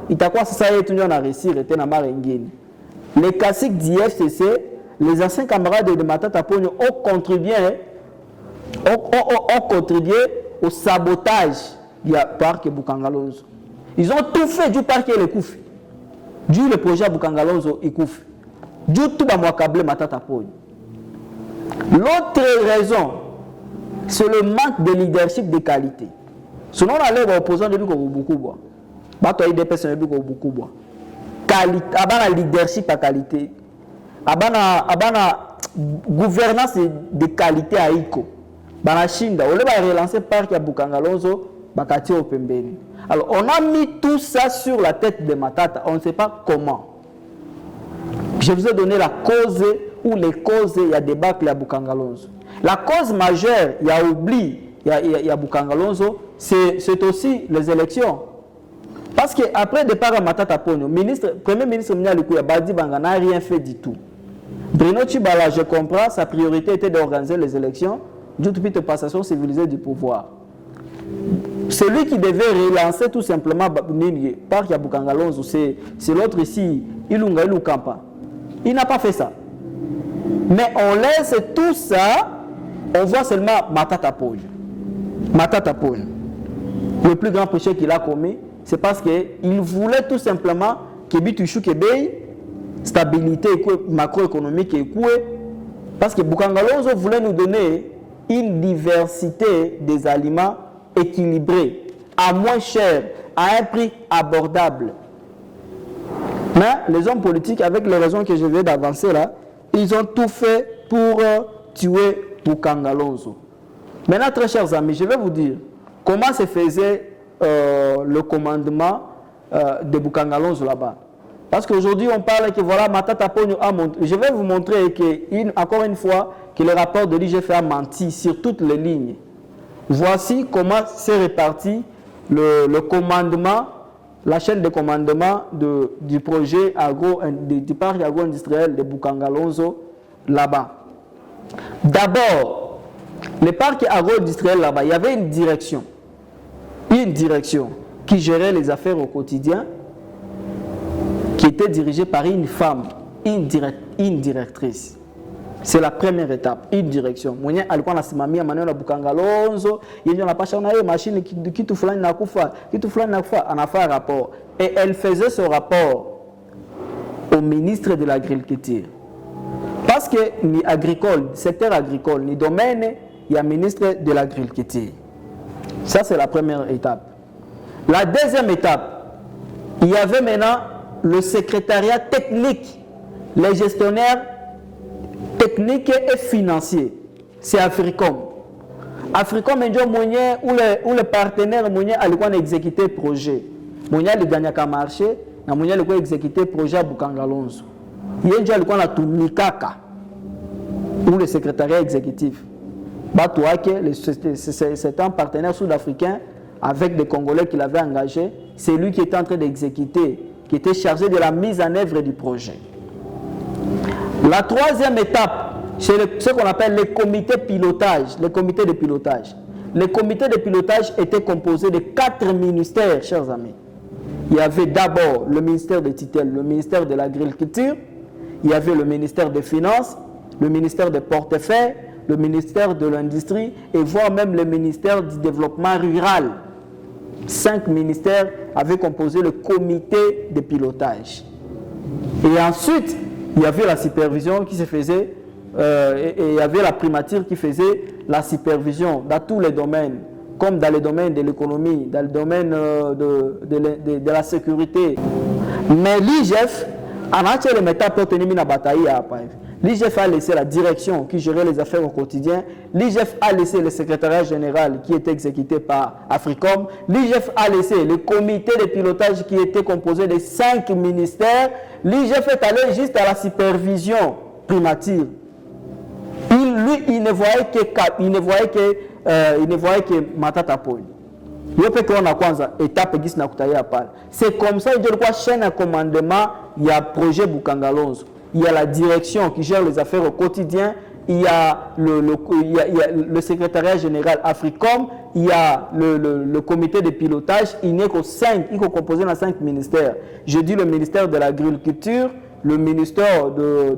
Il t'a quoi ça y est tout on a réussir tena marengine. Les classiques du FCC, les anciens camarades de Matata Pogno ont contribué au sabotage du parc Bukangalonzo. Ils ont tout fait du parc et le Koufi. Du le projet Bukangalonzo et Koufi. du tout ba câble Matata Ponyo. L'autre raison, c'est le manque de leadership de qualité. Sinon, on a l'air d'opposants depuis qu'on beaucoup boire. Bato a des personnes depuis qu'on beaucoup boire. Qualité, abana leadership à qualité. Abana gouvernance de qualité à Iko. Bana Shinda, on va relancer parc à Bukangalonzo, Bakati au Pembeni. Alors, on a mis tout ça sur la tête de Matata, on ne sait pas comment. Je vous ai donné la cause ou les causes, il y a débâcle à Bukangalonzo. La cause majeure, il y a oubli, il y a Bukangalonzo, c'est aussi les élections. Parce qu'après le départ à Matata Ponyo, premier ministre Mnyali Kouya Badi Banga n'a rien fait du tout. Bruno Tshibala, je comprends, sa priorité était d'organiser les élections, d'une toute passation civilisée du pouvoir. Celui qui devait relancer tout simplement Parc ya Bukangalonzo, c'est l'autre ici, Ilunga Ilukampa. Il n'a pas fait ça. Mais on laisse tout ça, on voit seulement Matata Ponyo. Matata Ponyo. Le plus grand péché qu'il a commis, c'est parce qu'il voulait tout simplement que Bituchu Kebei, stabilité macroéconomique et parce que Bukangalonzo voulait nous donner une diversité des aliments équilibrés, à moins cher, à un prix abordable. Mais les hommes politiques, avec les raisons que je viens d'avancer là, ils ont tout fait pour tuer Bukangalonzo. Maintenant, très chers amis, je vais vous dire comment se faisait le commandement de Bukangalonzo là-bas. Parce qu'aujourd'hui, on parle que voilà, Matata Ponyo a montré. Je vais vous montrer que, encore une fois, que le rapport de l'IGF a menti sur toutes les lignes. Voici comment s'est réparti le commandement, la chaîne de commandement du projet du parc agro-industriel de Bukangalonzo là-bas. D'abord, le parc agro-industriel là-bas, il y avait une direction qui gérait les affaires au quotidien, qui était dirigée par une femme, une directrice. C'est la première étape, une direction. Mwenye alikuwa nasimamia maneno ya Bukangalonzo, yenye anapasha na hiyo machine kitu fulani nakufa, anafanya rapport. Et elle faisait ce rapport au ministre de l'Agriculture. Parce que ni agricole, secteur agricole, ni domaine, il y a ministre de l'Agriculture. Ça, c'est la première étape. La deuxième étape, il y avait maintenant le secrétariat technique, les gestionnaires techniques et financiers. C'est Africom. Africom est où le partenaire a exécuté le projet. Monia a gagné un marché, Monia a exécuté le projet à Bukangalonzo. Il y a tout Mikaka, ou le secrétariat exécutif. C'est un partenaire sud-africain avec des Congolais qu'il avait engagés. C'est lui qui était en train d'exécuter, qui était chargé de la mise en œuvre du projet. La troisième étape, c'est ce qu'on appelle les comités pilotage, les comités de pilotage. Les comités de pilotage étaient composés de 4 ministères, chers amis. Il y avait d'abord le ministère de tutelle, le ministère de l'Agriculture, il y avait le ministère des Finances, le ministère des Portefeuilles, le ministère de l'Industrie et voire même le ministère du Développement Rural. 5 ministères avaient composé le comité de pilotage. Et ensuite, il y avait la supervision qui se faisait, et il y avait la primature qui faisait la supervision dans tous les domaines, comme dans le domaine de l'économie, dans le domaine de la sécurité. Mais l'IGF, en entier, le méta peut tenir une bataille à Apaïf. L'IGF a laissé la direction qui gérait les affaires au quotidien. L'IGF a laissé le secrétariat général qui était exécuté par Africom. L'IGF a laissé le comité de pilotage qui était composé de 5 ministères. L'IGF est allé juste à la supervision primature. Il ne voyait que Matata Ponyo. C'est comme ça, il y a une chaîne de commandement, il y a le projet Bukangalonzo. Il y a la direction qui gère les affaires au quotidien, il y a le secrétariat général Africom, il y a le comité de pilotage, il n'est que 5, il est composé de 5 ministères. Je dis le ministère de l'Agriculture, le ministère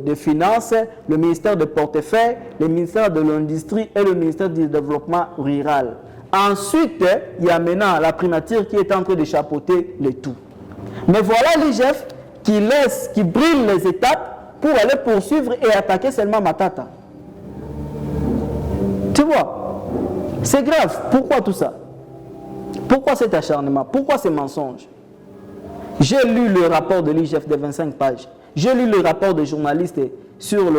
des Finances, le ministère de Portefeuille, le ministère de l'Industrie et le ministère du Développement Rural. Ensuite, il y a maintenant la primature qui est en train de chapeauter le tout. Mais voilà l'IGF qui brille les étapes pour aller poursuivre et attaquer seulement Matata. Tu vois, c'est grave. Pourquoi tout ça? Pourquoi cet acharnement? Pourquoi ces mensonges? J'ai lu le rapport de l'IGF de 25 pages. J'ai lu le rapport des journalistes sur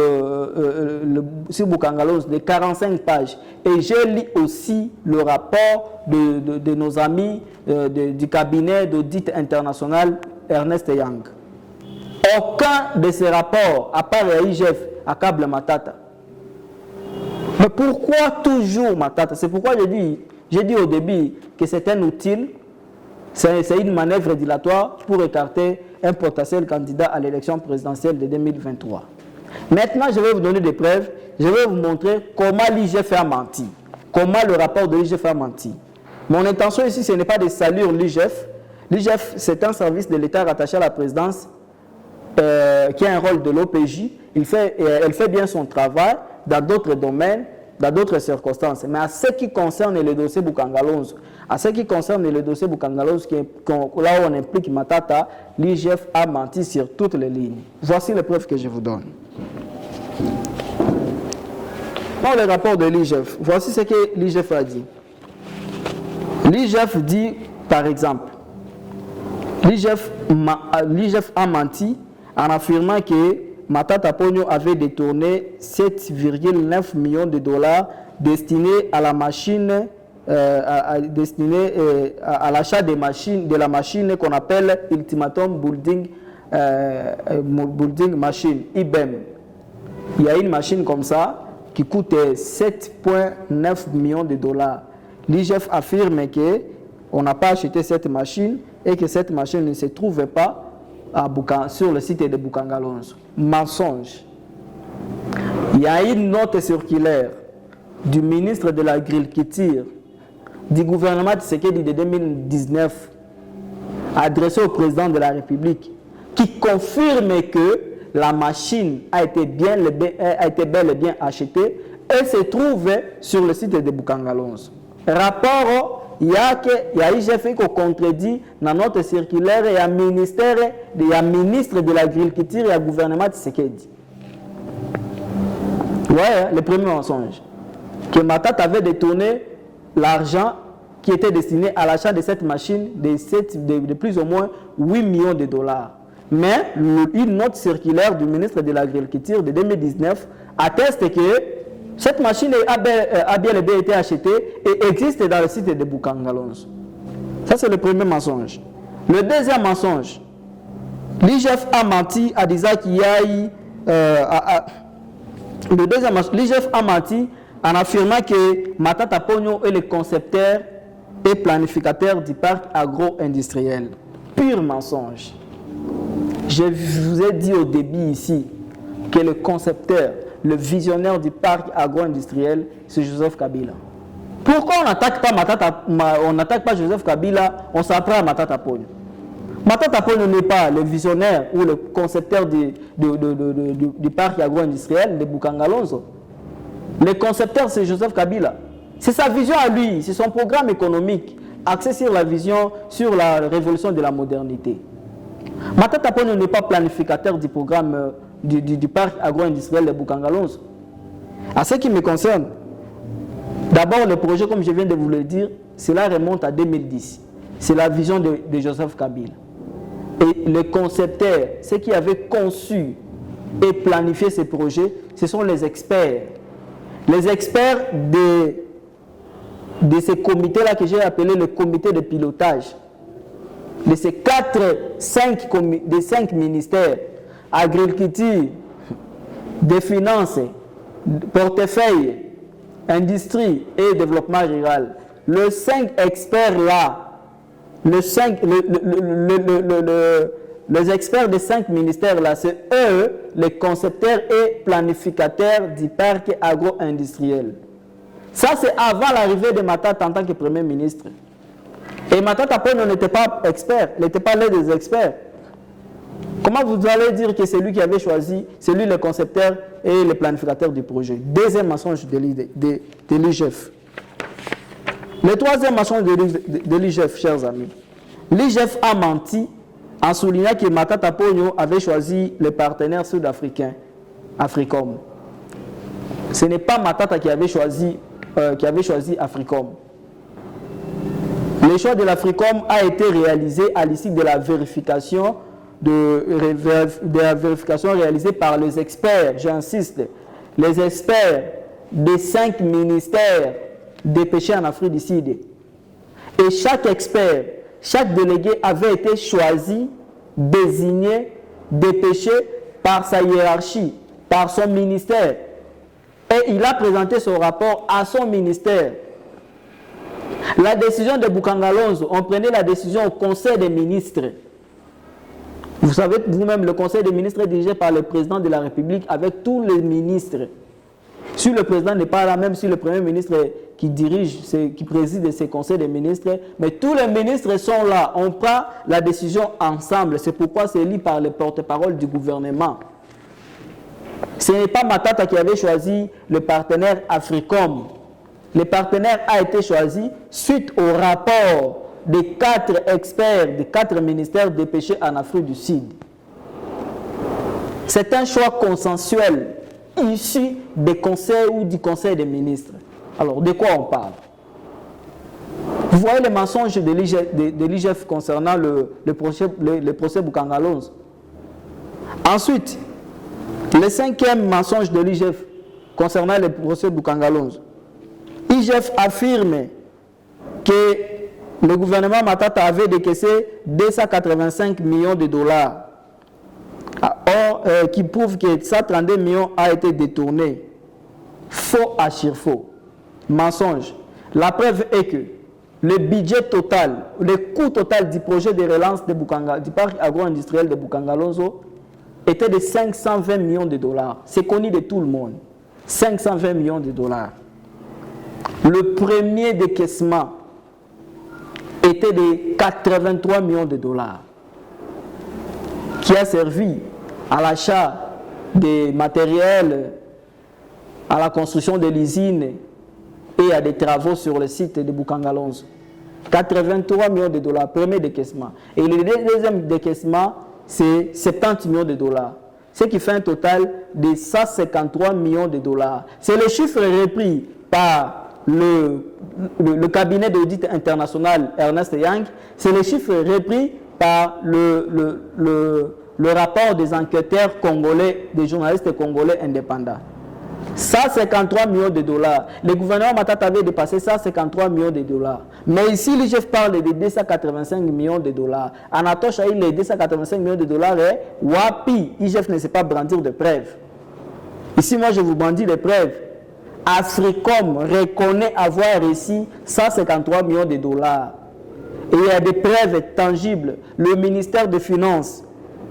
sur Bukangalons de 45 pages. Et j'ai lu aussi le rapport de nos amis du cabinet d'audit international Ernst Young. Aucun de ces rapports, à part l'IGF, accable Matata. Mais pourquoi toujours Matata? C'est pourquoi j'ai dit au début que c'est un outil, c'est une manœuvre dilatoire pour écarter un potentiel candidat à l'élection présidentielle de 2023. Maintenant, je vais vous donner des preuves. Je vais vous montrer comment l'IGF a menti. Comment le rapport de l'IGF a menti. Mon intention ici, ce n'est pas de saluer l'IGF. L'IGF, c'est un service de l'État rattaché à la présidence qui a un rôle de l'OPJ. Elle fait bien son travail dans d'autres domaines, dans d'autres circonstances. Mais à ce qui concerne le dossier Bukangalonzo, là où on implique Matata, l'IGF a menti sur toutes les lignes. Voici les preuves que je vous donne. Dans le rapport de l'IGF, voici ce que l'IGF a dit. L'IGF dit, par exemple, l'IGF a menti en affirmant que Matata Ponyo avait détourné 7,9 millions de dollars destinés à la machine, à l'achat de la machine qu'on appelle Ultimatum Building Machine, IBM. Il y a une machine comme ça qui coûte 7,9 millions de dollars. L'IGF affirme qu'on n'a pas acheté cette machine et que cette machine ne se trouvait pas sur le site de Bukangalonzo. Mensonge. Il y a une note circulaire du ministre de l'Agriculture du gouvernement Tshisekedi de 2019 adressée au président de la République qui confirme que la machine a été bel et bien achetée et se trouve sur le site de Bukangalonzo. Rapport il y a IGF qui contredit dans notre circulaire et il y a ministre de l'Agriculture et le gouvernement de Tshisekedi. Ouais, le premier mensonge. Que Matata avait détourné l'argent qui était destiné à l'achat de cette machine de plus ou moins 8 millions de dollars. Mais une note circulaire du ministre de l'Agriculture de 2019 atteste que cette machine a bien et bien été achetée et existe dans le site de Bukangalonzo. Ça, c'est le premier mensonge. Le deuxième mensonge, l'IGF a menti en disant qu'il y a eu... l'IGF a menti en affirmant que Matata Ponyo est le concepteur et planificateur du parc agro-industriel. Pur mensonge. Je vous ai dit au début ici que le concepteur, le visionnaire du parc agro-industriel, c'est Joseph Kabila. Pourquoi on n'attaque pas Joseph Kabila, on s'attrape à Matata Ponyo? Matata Ponyo n'est pas le visionnaire ou le concepteur du parc agro-industriel de Bukangalonzo. Le concepteur, c'est Joseph Kabila. C'est sa vision à lui, c'est son programme économique axé sur la vision, sur la révolution de la modernité. Matata Ponyo n'est pas planificateur du programme du parc agro-industriel de Bukangalonzo. À ce qui me concerne, d'abord le projet, comme je viens de vous le dire, cela remonte à 2010. C'est la vision de Joseph Kabila. Et les concepteurs, ceux qui avaient conçu et planifié ces projets, ce sont les experts. Les experts de ces comités-là que j'ai appelés le comité de pilotage. De ces 5 ministères, agriculture, des finances, portefeuille, industrie et développement rural. Les 5 experts-là, les experts des 5 ministères-là, c'est eux les concepteurs et planificateurs du parc agro-industriel. Ça, c'est avant l'arrivée de Matata en tant que Premier ministre. Et Matata Ponyo n'était pas expert, il n'était pas l'un des experts. Comment vous allez dire que c'est lui qui avait choisi, c'est lui le concepteur et le planificateur du projet? Deuxième mensonge de l'IGF. Le troisième mensonge de l'IGF, chers amis. L'IGF a menti en soulignant que Matata Ponyo avait choisi le partenaire sud-africain, Africom. Ce n'est pas Matata qui avait choisi Africom. Le choix de l'Africom a été réalisé à l'issue de la vérification réalisée par les experts, j'insiste, les experts des 5 ministères dépêchés en Afrique du Sud. Et chaque expert, chaque délégué avait été choisi, désigné, dépêché par sa hiérarchie, par son ministère. Et il a présenté son rapport à son ministère. La décision de Bukangalonzo, on prenait la décision au Conseil des ministres. Vous savez vous-même, le Conseil des ministres est dirigé par le président de la République avec tous les ministres. Si le président n'est pas là, même si le Premier ministre qui préside ces conseils des ministres, mais tous les ministres sont là. On prend la décision ensemble. C'est pourquoi c'est élu par le porte-parole du gouvernement. Ce n'est pas Matata qui avait choisi le partenaire Africom. Le partenaire a été choisi suite au rapport des 4 experts, des 4 ministères dépêchés en Afrique du Sud. C'est un choix consensuel issu des conseils ou du conseil des ministres. Alors, de quoi on parle? Vous voyez les mensonges de l'IGF concernant le procès Bukangalonzo. Ensuite, le 5e mensonge de l'IGF concernant le procès Bukangalonzo. L'IGF affirme que le gouvernement Matata avait décaissé 285 millions de dollars. Or, qui prouve que 132 millions a été détourné. Faux à faux. Mensonge. La preuve est que le budget total, le coût total du projet de relance de du parc agro-industriel de Bukangalonzo était de 520 millions de dollars. C'est connu de tout le monde. 520 millions de dollars. Le premier décaissement était de 83 millions de dollars qui a servi à l'achat des matériels, à la construction de l'usine et à des travaux sur le site de Bukangalonzo. 83 millions de dollars, premier décaissement. Et le deuxième décaissement, c'est 70 millions de dollars. Ce qui fait un total de 153 millions de dollars. C'est le chiffre repris par le cabinet d'audit international Ernst Young. C'est le chiffre repris par le rapport des enquêteurs congolais, des journalistes congolais indépendants. 153 millions de dollars. Le gouvernement Matata avait dépassé 153 millions de dollars. Mais ici, l'IGF parle de 285 millions de dollars. Anatoche a eu les 285 millions de dollars et Wapi, l'IGF ne sait pas brandir de preuves. Ici, moi, je vous brandis des preuves. Africom reconnaît avoir reçu 153 millions de dollars. Et il y a des preuves tangibles. Le ministère des Finances,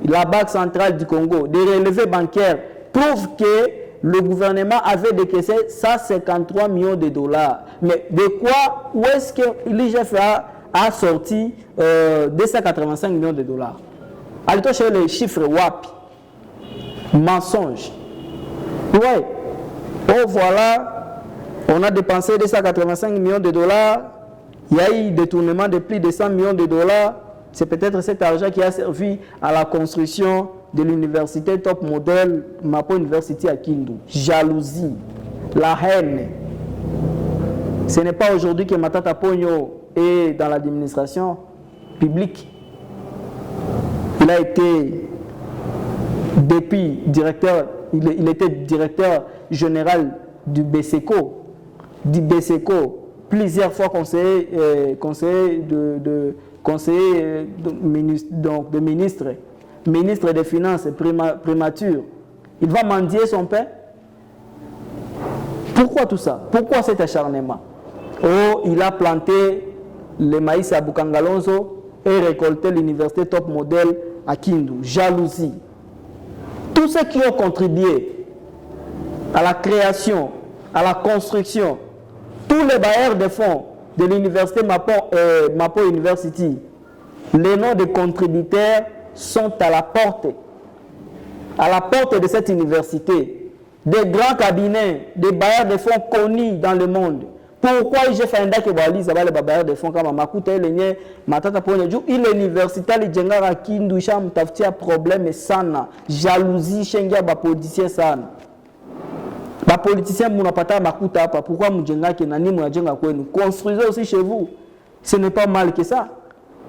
la Banque centrale du Congo, des relevés bancaires prouvent que le gouvernement avait décaissé 153 millions de dollars. Mais de quoi, où est-ce que l'IGF a sorti 285 millions de dollars? Allez chercher les chiffres WAP. Mensonge. Ouais. Oh voilà, on a dépensé 285 millions de dollars. Il y a eu détournement de plus de 100 millions de dollars. C'est peut-être cet argent qui a servi à la construction de l'université top modèle Mapo University à Kindu. Jalousie, la haine. Ce n'est pas aujourd'hui que Matata Ponyo est dans l'administration publique. Il a été depuis directeur, il était directeur général du BCECO, plusieurs fois conseiller de ministre des Finances prémature. Il va mendier son père. Pourquoi tout ça? Pourquoi cet acharnement? Oh, il a planté le maïs à Bukangalonzo et récolté l'université top modèle à Kindu. Jalousie. Tous ceux qui ont contribué à la création, à la construction, tous les bailleurs de fonds de l'université Mapo University, les noms des contributeurs sont à la porte de cette université. Des grands cabinets, des bailleurs de fonds connus dans le monde, Pourquoi j'ai fait un que Bali, ça va les babayers de fonds comme Makuta et les Matata pour le jour. Il est universitaire, les Djengara Kindu, Cham, Taftia, problème sana, jalousie, Shenga, politicien sana. Les politiciens, mon apata Makuta, pourquoi Moujenga qui n'a ni Moujenga Kouenu. Construisez aussi chez vous. Ce n'est pas mal que ça.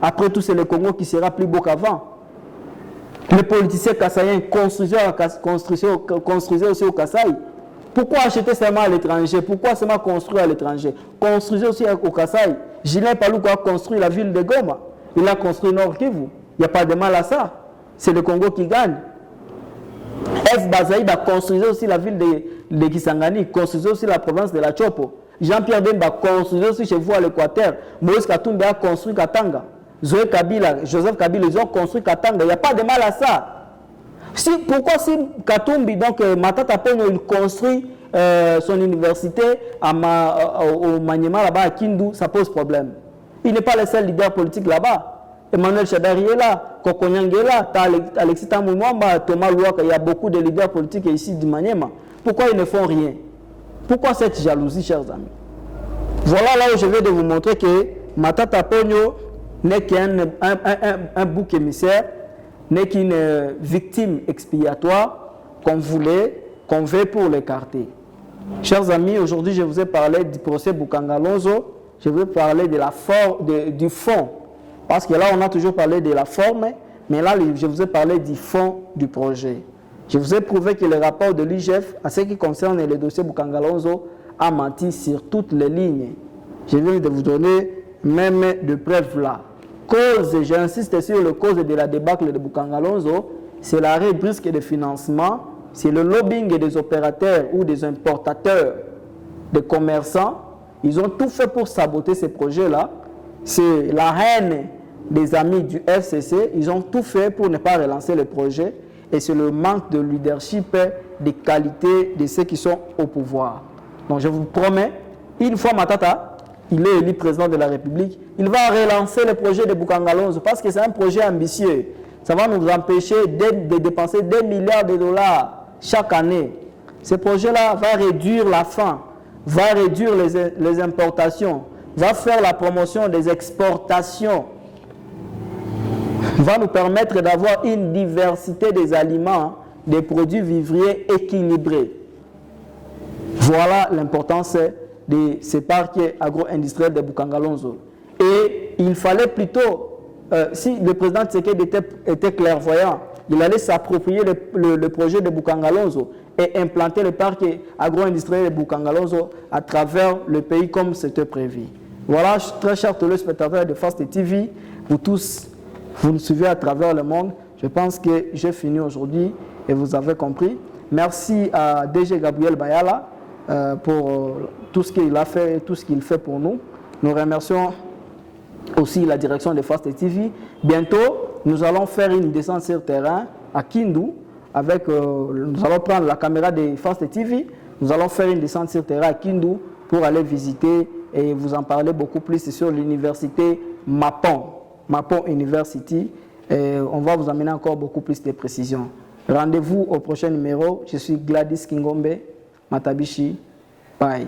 Après tout, c'est le Congo qui sera plus beau qu'avant. Les politiciens kassaïens construisaient aussi au Kasaï. Pourquoi acheter seulement à l'étranger? Pourquoi seulement construire à l'étranger? Construisez aussi au Kasaï. Julien Palouko a construit la ville de Goma. Il a construit Nord Kivu. Il n'y a pas de mal à ça. C'est le Congo qui gagne. F. Bazaï a construit aussi la ville de Kisangani, construisait aussi la province de la Chopo. Jean-Pierre Bemba construisait aussi chez vous à l'Équateur. Moïse Katumbi a construit Katanga. Zoé Kabila, Joseph Kabila, ils ont construit Katanga. Il n'y a pas de mal à ça. Pourquoi si Katumbi, donc Matata Ponyo, il construit son université au Maniema là-bas à Kindu, ça pose problème. Il n'est pas le seul leader politique là-bas. Emmanuel Chadari est là, Kokonyang est là, Alexis Tamoumouamba, Thomas Louaka, il y a beaucoup de leaders politiques ici du Maniema. Pourquoi ils ne font rien? Pourquoi cette jalousie, chers amis? Voilà là où je vais de vous montrer que Matata Ponyo n'est qu'un bouc émissaire, n'est qu'une victime expiatoire qu'on veut pour l'écarter. Chers amis, aujourd'hui je vous ai parlé du procès Bukangalonzo, je vous ai parlé du fond, parce que là on a toujours parlé de la forme, mais là je vous ai parlé du fond du projet. Je vous ai prouvé que le rapport de l'IGF, à ce qui concerne le dossier Bukangalonzo, a menti sur toutes les lignes. Je viens de vous donner même de preuves là. Cause, j'insiste sur la cause de la débâcle de Bukangalonzo, c'est l'arrêt brusque de financement, c'est le lobbying des opérateurs ou des importateurs, des commerçants. Ils ont tout fait pour saboter ces projets-là. C'est la haine des amis du FCC. Ils ont tout fait pour ne pas relancer le projet. Et c'est le manque de leadership, de qualité de ceux qui sont au pouvoir. Donc je vous promets, une fois Matata, il est élu président de la République, il va relancer le projet de Bukangalonzo parce que c'est un projet ambitieux. Ça va nous empêcher de dépenser des milliards de dollars chaque année. Ce projet-là va réduire la faim, va réduire les importations, va faire la promotion des exportations, va nous permettre d'avoir une diversité des aliments, des produits vivriers équilibrés. Voilà l'importance de ce parc agro-industriel de Bukangalonzo. Et il fallait plutôt, si le président Tshisekedi était clairvoyant, il allait s'approprier le projet de Bukangalonzo et implanter le parc agro-industriel de Bukangalonzo à travers le pays comme c'était prévu. Voilà, très chers téléspectateurs de Fast TV, vous tous, vous nous suivez à travers le monde. Je pense que j'ai fini aujourd'hui et vous avez compris. Merci à DG Gabriel Bayala pour tout ce qu'il a fait et tout ce qu'il fait pour nous. Nous remercions aussi la direction de Fast TV. Bientôt, nous allons faire une descente sur terrain à Kindu. Nous allons prendre la caméra de Fast TV. Nous allons faire une descente sur terrain à Kindu pour aller visiter et vous en parler beaucoup plus sur l'université Mapon University. Et on va vous amener encore beaucoup plus de précisions. Rendez-vous au prochain numéro. Je suis Gladys Kingombe Matabishi. Bye.